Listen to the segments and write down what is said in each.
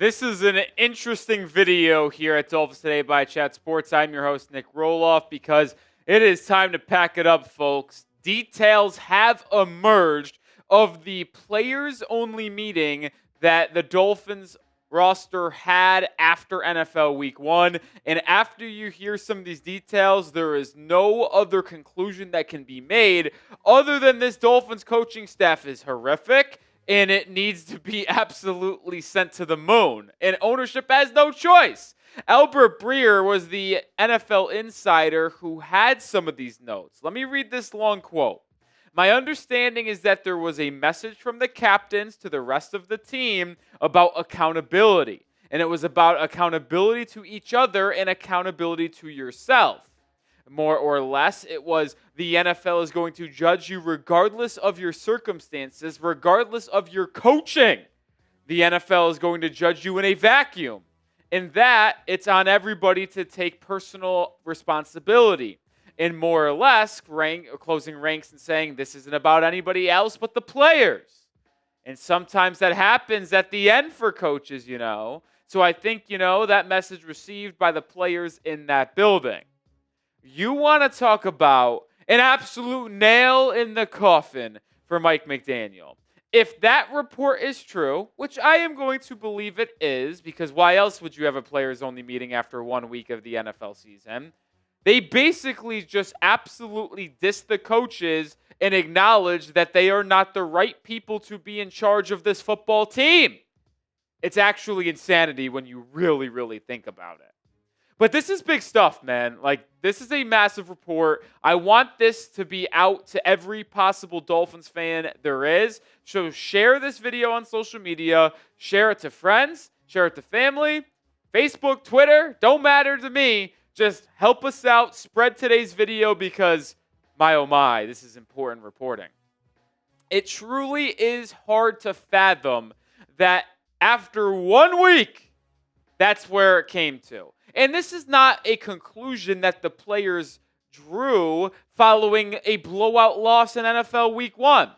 This is an interesting video here at Dolphins Today by Chat Sports. I'm your host, Nick Roloff, because it is time to pack it up, folks. Details have emerged of the players-only meeting that the Dolphins roster had after NFL Week 1. And after you hear some of these details, there is no other conclusion that can be made other than this Dolphins coaching staff is horrific and it needs to be absolutely sent to the moon. And ownership has no choice. Albert Breer was the NFL insider who had some of these notes. Let me read this long quote. My understanding is that there was a message from the captains to the rest of the team about accountability. And it was about accountability to each other and accountability to yourself. More or less, it was the NFL is going to judge you regardless of your circumstances, regardless of your coaching. The NFL is going to judge you in a vacuum. In that, it's on everybody to take personal responsibility. And more or less, closing ranks and saying this isn't about anybody else but the players. And sometimes that happens at the end for coaches, So I think, that message received by the players in that building. You want to talk about an absolute nail in the coffin for Mike McDaniel. If that report is true, which I am going to believe it is, because why else would you have a players-only meeting after 1 week of the NFL season? They basically just absolutely diss the coaches and acknowledge that they are not the right people to be in charge of this football team. It's actually insanity when you really, really think about it. But this is big stuff, man. This is a massive report. I want this to be out to every possible Dolphins fan there is. So share this video on social media. Share it to friends. Share it to family. Facebook, Twitter. Don't matter to me. Just help us out. Spread today's video because, my oh my, this is important reporting. It truly is hard to fathom that after 1 week, that's where it came to. And this is not a conclusion that the players drew following a blowout loss in NFL Week 1.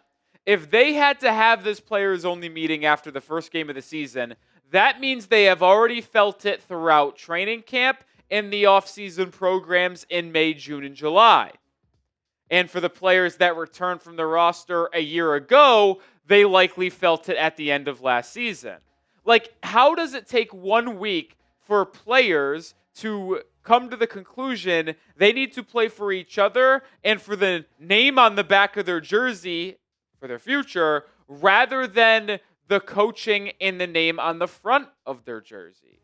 If they had to have this players-only meeting after the first game of the season, that means they have already felt it throughout training camp and the offseason programs in May, June, and July. And for the players that returned from the roster a year ago, they likely felt it at the end of last season. How does it take 1 week for players to come to the conclusion they need to play for each other and for the name on the back of their jersey for their future rather than the coaching and the name on the front of their jersey?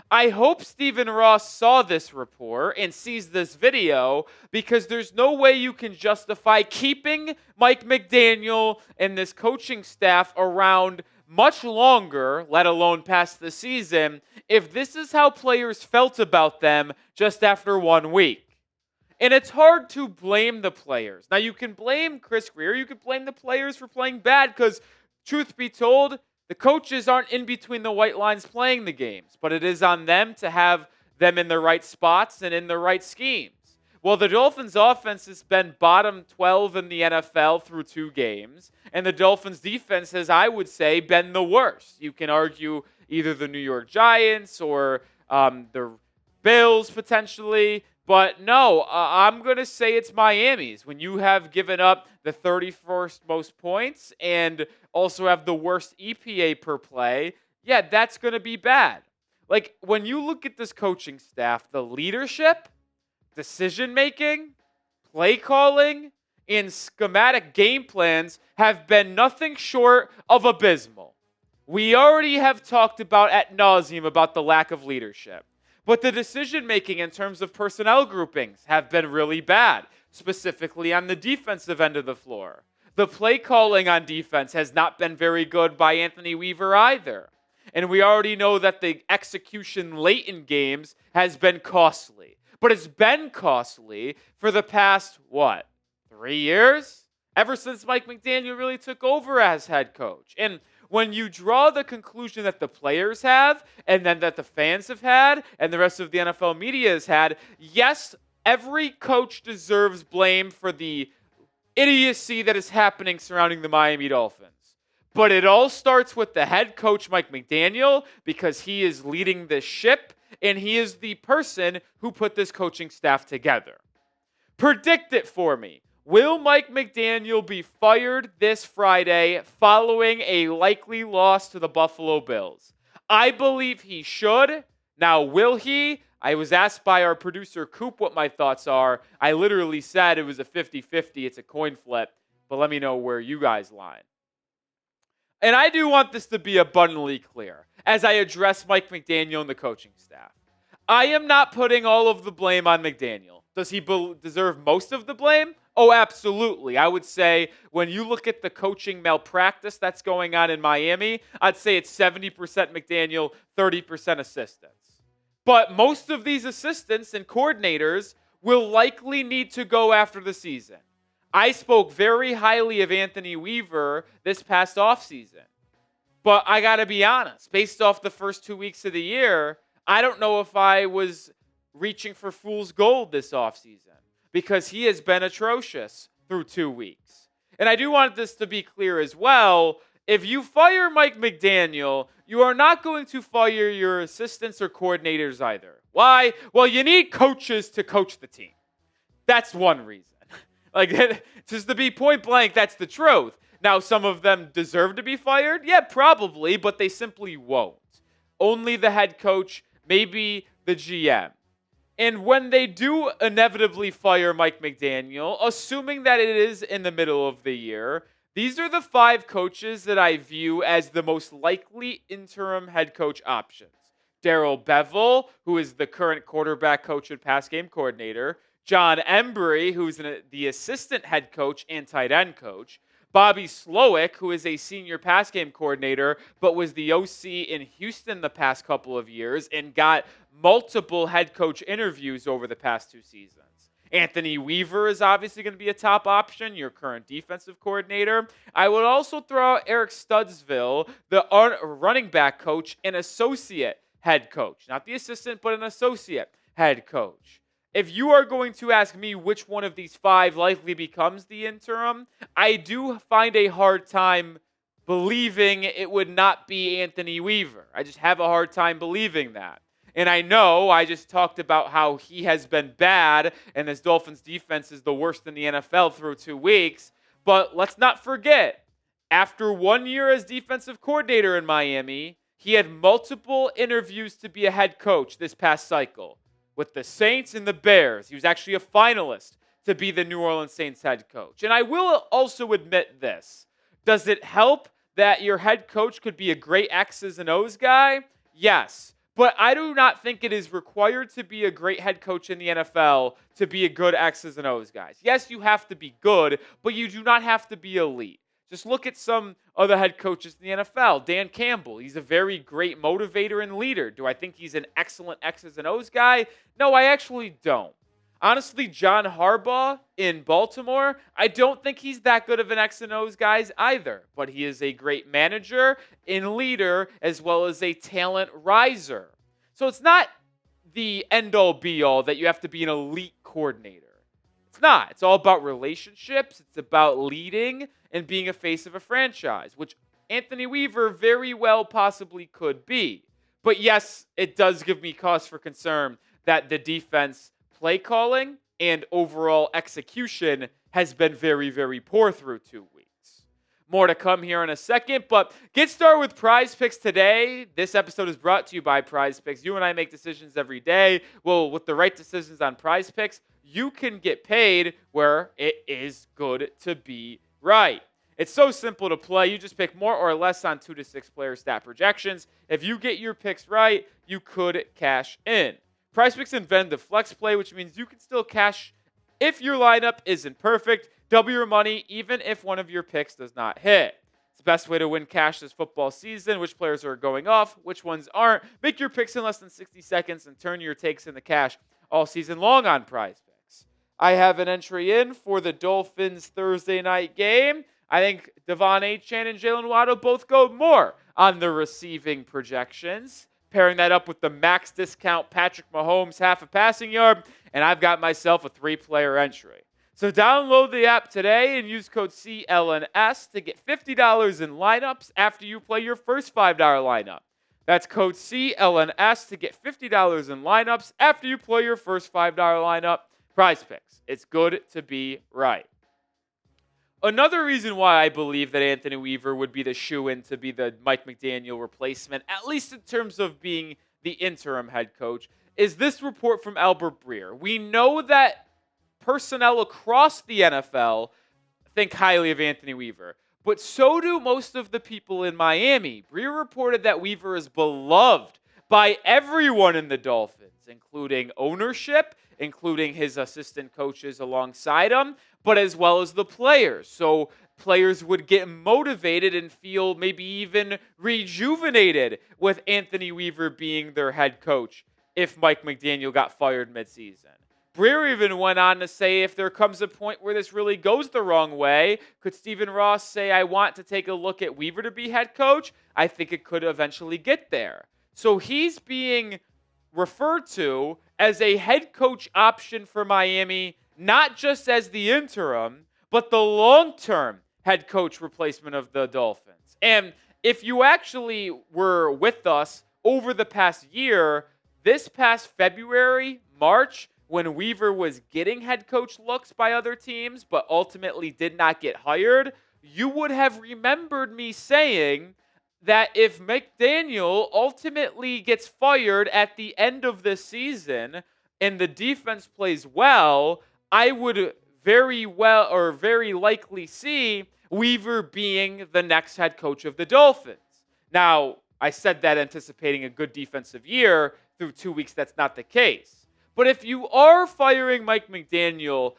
I hope Stephen Ross saw this report and sees this video because there's no way you can justify keeping Mike McDaniel and this coaching staff around much longer, let alone past the season, if this is how players felt about them just after 1 week. And it's hard to blame the players. Now, you can blame Chris Breer, you can blame the players for playing bad because, truth be told, the coaches aren't in between the white lines playing the games, but it is on them to have them in the right spots and in the right schemes. Well, the Dolphins' offense has been bottom 12 in the NFL through 2 games, and the Dolphins' defense has, I would say, been the worst. You can argue either the New York Giants or the Bills potentially, but no, I'm going to say it's Miami's. When you have given up the 31st most points and also have the worst EPA per play, yeah, that's going to be bad. When you look at this coaching staff, the leadership, decision-making, play calling, and schematic game plans have been nothing short of abysmal. We already have talked about ad nauseum about the lack of leadership. But the decision-making in terms of personnel groupings have been really bad, specifically on the defensive end of the floor. The play calling on defense has not been very good by Anthony Weaver either. And we already know that the execution late in games has been costly. But it's been costly for the past, 3 years? Ever since Mike McDaniel really took over as head coach. And when you draw the conclusion that the players have, and then that the fans have had, and the rest of the NFL media has had, yes, every coach deserves blame for the idiocy that is happening surrounding the Miami Dolphins. But it all starts with the head coach, Mike McDaniel, because he is leading this ship and he is the person who put this coaching staff together. Predict it for me. Will Mike McDaniel be fired this Friday following a likely loss to the Buffalo Bills? I believe he should. Now, will he? I was asked by our producer, Coop, what my thoughts are. I literally said it was a 50-50. It's a coin flip. But let me know where you guys lie. And I do want this to be abundantly clear as I address Mike McDaniel and the coaching staff. I am not putting all of the blame on McDaniel. Does he deserve most of the blame? Oh, absolutely. I would say when you look at the coaching malpractice that's going on in Miami, I'd say it's 70% McDaniel, 30% assistants. But most of these assistants and coordinators will likely need to go after the season. I spoke very highly of Anthony Weaver this past offseason. But I got to be honest, based off the first 2 weeks of the year, I don't know if I was reaching for fool's gold this offseason because he has been atrocious through 2 weeks. And I do want this to be clear as well. If you fire Mike McDaniel, you are not going to fire your assistants or coordinators either. Why? Well, you need coaches to coach the team. That's one reason. Like, just to be point blank, that's the truth. Now, some of them deserve to be fired? Yeah, probably, but they simply won't. Only the head coach, maybe the GM. And when they do inevitably fire Mike McDaniel, assuming that it is in the middle of the year, these are the 5 coaches that I view as the most likely interim head coach options. Darrell Bevell, who is the current quarterback coach and pass game coordinator. John Embry, who's the assistant head coach and tight end coach. Bobby Slowick, who is a senior pass game coordinator, but was the OC in Houston the past couple of years and got multiple head coach interviews over the past 2 seasons. Anthony Weaver is obviously going to be a top option, your current defensive coordinator. I would also throw out Eric Studsville, the running back coach and associate head coach. Not the assistant, but an associate head coach. If you are going to ask me which one of these 5 likely becomes the interim, I do find a hard time believing it would not be Anthony Weaver. I just have a hard time believing that. And I know I just talked about how he has been bad and this Dolphins defense is the worst in the NFL through 2 weeks. But let's not forget, after 1 year as defensive coordinator in Miami, he had multiple interviews to be a head coach this past cycle. With the Saints and the Bears. He was actually a finalist to be the New Orleans Saints head coach. And I will also admit this. Does it help that your head coach could be a great X's and O's guy? Yes. But I do not think it is required to be a great head coach in the NFL to be a good X's and O's guy. Yes, you have to be good, but you do not have to be elite. Just look at some other head coaches in the NFL. Dan Campbell, he's a very great motivator and leader. Do I think he's an excellent X's and O's guy? No, I actually don't. Honestly, John Harbaugh in Baltimore, I don't think he's that good of an X and O's guy either. But he is a great manager and leader as well as a talent riser. So it's not the end-all be-all that you have to be an elite coordinator. It's not. It's all about relationships. It's about leading and being a face of a franchise, which Anthony Weaver very well possibly could be. But yes, it does give me cause for concern that the defense play calling and overall execution has been very, very poor through 2 weeks. More to come here in a second, but get started with Prize Picks today. This episode is brought to you by Prize Picks. You and I make decisions every day. Well, with the right decisions on Prize Picks, you can get paid where it is good to be right. It's so simple to play. You just pick more or less on 2 to 6 player stat projections. If you get your picks right, you could cash in. Prize Picks invented the flex play, which means you can still cash if your lineup isn't perfect. Double your money even if one of your picks does not hit. It's the best way to win cash this football season. Which players are going off, which ones aren't. Make your picks in less than 60 seconds and turn your takes into cash all season long on Prize Picks. I have an entry in for the Dolphins Thursday night game. I think Devon Achane and Jalen Waddle both go more on the receiving projections. Pairing that up with the max discount Patrick Mahomes half a passing yard, and I've got myself a 3-player entry. So download the app today and use code CLNS to get $50 in lineups after you play your first $5 lineup. That's code CLNS to get $50 in lineups after you play your first $5 lineup. Prize Picks. It's good to be right. Another reason why I believe that Anthony Weaver would be the shoo-in to be the Mike McDaniel replacement, at least in terms of being the interim head coach, is this report from Albert Breer. We know that personnel across the NFL think highly of Anthony Weaver, but so do most of the people in Miami. Breer reported that Weaver is beloved by everyone in the Dolphins, including ownership, including his assistant coaches alongside him, but as well as the players. So players would get motivated and feel maybe even rejuvenated with Anthony Weaver being their head coach if Mike McDaniel got fired midseason. Breer even went on to say if there comes a point where this really goes the wrong way, could Stephen Ross say, I want to take a look at Weaver to be head coach? I think it could eventually get there. So he's being referred to as a head coach option for Miami, not just as the interim, but the long-term head coach replacement of the Dolphins. And if you actually were with us over the past year, this past February, March, when Weaver was getting head coach looks by other teams, but ultimately did not get hired, you would have remembered me saying that if McDaniel ultimately gets fired at the end of the season and the defense plays well, I would very likely see Weaver being the next head coach of the Dolphins. Now, I said that anticipating a good defensive year. Through 2 weeks, that's not the case. But if you are firing Mike McDaniel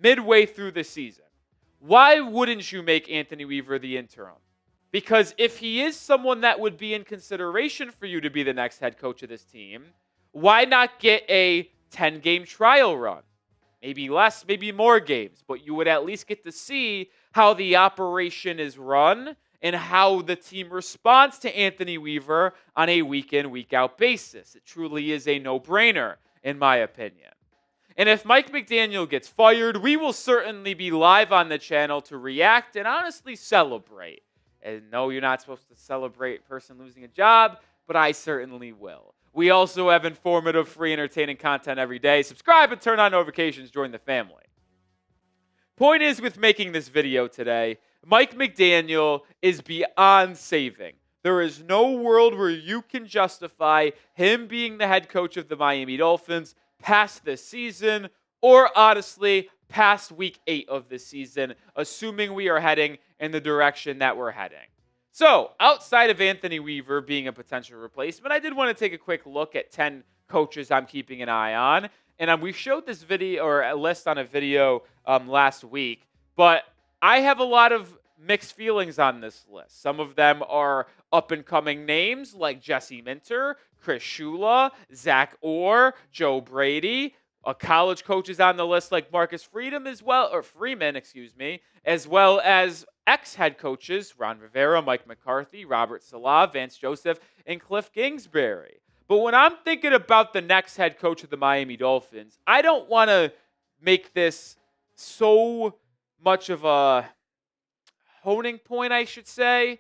midway through the season, why wouldn't you make Anthony Weaver the interim? Because if he is someone that would be in consideration for you to be the next head coach of this team, why not get a 10-game trial run? Maybe less, maybe more games, but you would at least get to see how the operation is run and how the team responds to Anthony Weaver on a week-in, week-out basis. It truly is a no-brainer, in my opinion. And if Mike McDaniel gets fired, we will certainly be live on the channel to react and honestly celebrate. And no, you're not supposed to celebrate a person losing a job, but I certainly will. We also have informative, free, entertaining content every day. Subscribe and turn on notifications. Join the family. Point is, with making this video today, Mike McDaniel is beyond saving. There is no world where you can justify him being the head coach of the Miami Dolphins past this season, or honestly, past week 8 of the season, assuming we are heading in the direction that we're heading. So, outside of Anthony Weaver being a potential replacement, I did want to take a quick look at 10 coaches I'm keeping an eye on. And we showed this video, or a list on a video last week, but I have a lot of mixed feelings on this list. Some of them are up-and-coming names like Jesse Minter, Chris Shula, Zach Orr, Joe Brady. College coaches on the list like Marcus Freeman, as well as ex-head coaches Ron Rivera, Mike McCarthy, Robert Saleh, Vance Joseph, and Cliff Kingsbury. But when I'm thinking about the next head coach of the Miami Dolphins, I don't want to make this so much of a honing point, I should say.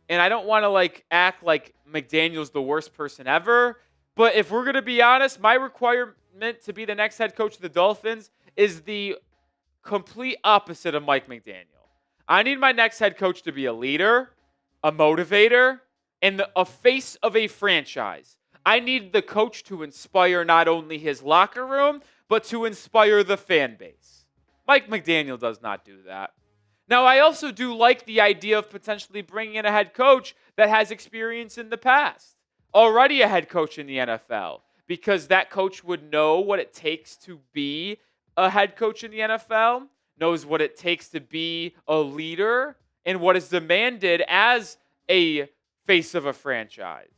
And I don't want to act like McDaniel's the worst person ever. But if we're going to be honest, my requirement to be the next head coach of the Dolphins is the complete opposite of Mike McDaniel. I need my next head coach to be a leader, a motivator, and a face of a franchise. I need the coach to inspire not only his locker room, but to inspire the fan base. Mike McDaniel does not do that. Now, I also do like the idea of potentially bringing in a head coach that has experience in the past. Already a head coach in the NFL, because that coach would know what it takes to be a head coach in the NFL, knows what it takes to be a leader, and what is demanded as a face of a franchise.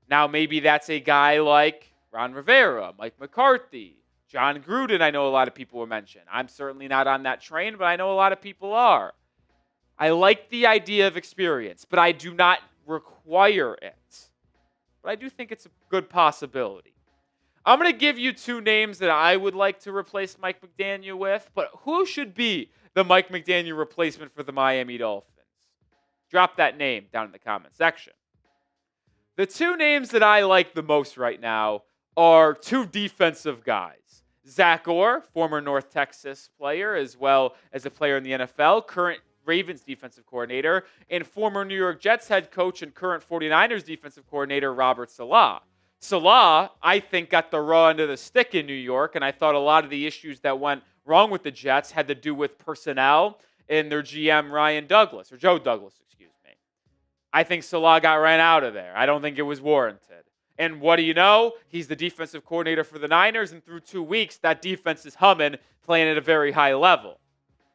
Now, maybe that's a guy like Ron Rivera, Mike McCarthy, John Gruden. I know a lot of people will mention. I'm certainly not on that train, but I know a lot of people are. I like the idea of experience, but I do not require it. But I do think it's a good possibility. I'm going to give you two names that I would like to replace Mike McDaniel with, but who should be the Mike McDaniel replacement for the Miami Dolphins? Drop that name down in the comment section. The two names that I like the most right now are two defensive guys. Zach Orr, former North Texas player, as well as a player in the NFL, current Ravens defensive coordinator, and former New York Jets head coach and current 49ers defensive coordinator Robert Saleh. Saleh, I think, got the raw end of the stick in New York, and I thought a lot of the issues that went wrong with the Jets had to do with personnel and their GM Ryan Douglas, or Joe Douglas, excuse me. I think Saleh got ran out of there. I don't think it was warranted. And what do you know? He's the defensive coordinator for the Niners, and through 2 weeks, that defense is humming, playing at a very high level.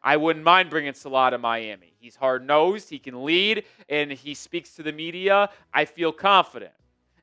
I wouldn't mind bringing Saleh to Miami. He's hard-nosed, he can lead, and he speaks to the media. I feel confident.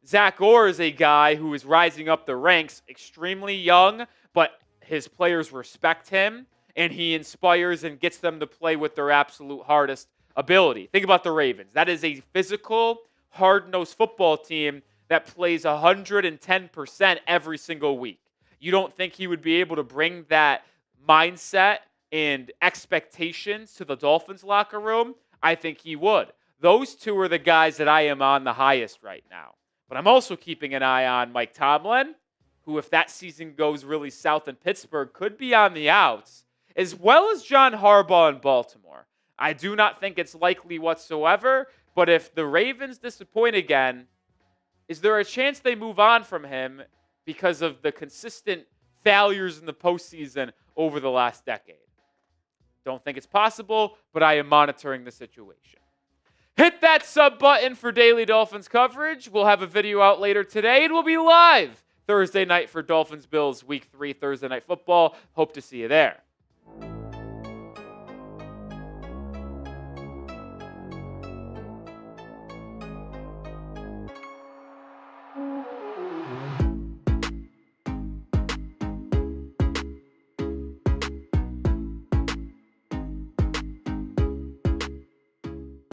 Zach Orr is a guy who is rising up the ranks, extremely young, but his players respect him, and he inspires and gets them to play with their absolute hardest ability. Think about the Ravens. That is a physical, hard-nosed football team that plays 110% every single week. You don't think he would be able to bring that mindset and expectations to the Dolphins locker room? I think he would. Those two are the guys that I am on the highest right now. But I'm also keeping an eye on Mike Tomlin, who, if that season goes really south in Pittsburgh, could be on the outs, as well as John Harbaugh in Baltimore. I do not think it's likely whatsoever, but if the Ravens disappoint again, is there a chance they move on from him because of the consistent failures in the postseason over the last decade? Don't think it's possible, but I am monitoring the situation. Hit that sub button for daily Dolphins coverage. We'll have a video out later today, and we'll be live Thursday night for Dolphins-Bills Week 3 Thursday Night Football. Hope to see you there.